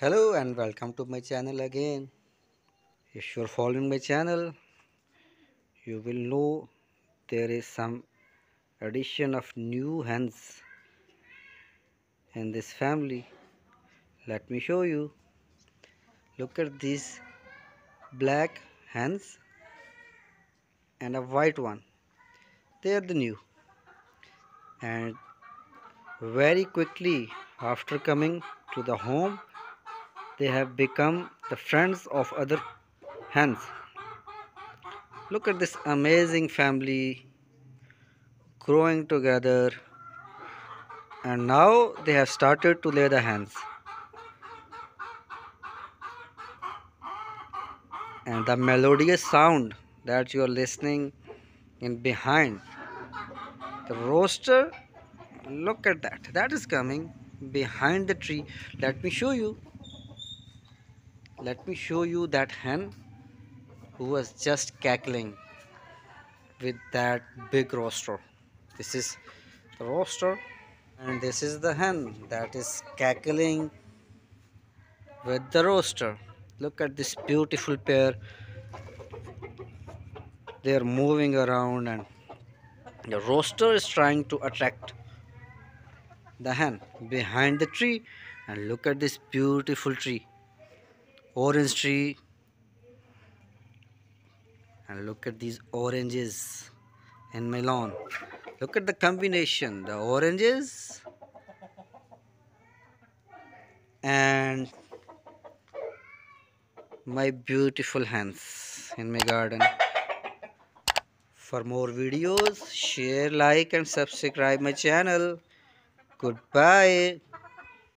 Hello and welcome to my channel again. If you're following my channel, you will know there is some addition of new hens in this family. Let me show you. Look at these black hens and a white one. They are the new. And very quickly after coming to the home, they have become the friends of other hens. Look at this amazing family growing together, and now they have started to lay the hens. And the melodious sound that you are listening in behind the rooster, look at that is coming behind the tree. Let me show you that hen who was just cackling with that big rooster. This is the rooster and this is the hen that is cackling with the rooster. Look at this beautiful pair. They are moving around and the rooster is trying to attract the hen behind the tree. And look at this beautiful tree, orange tree. And look at these oranges in my lawn. Look at the combination, the oranges and my beautiful hens in my garden. For more videos, share, like and subscribe my channel. Goodbye.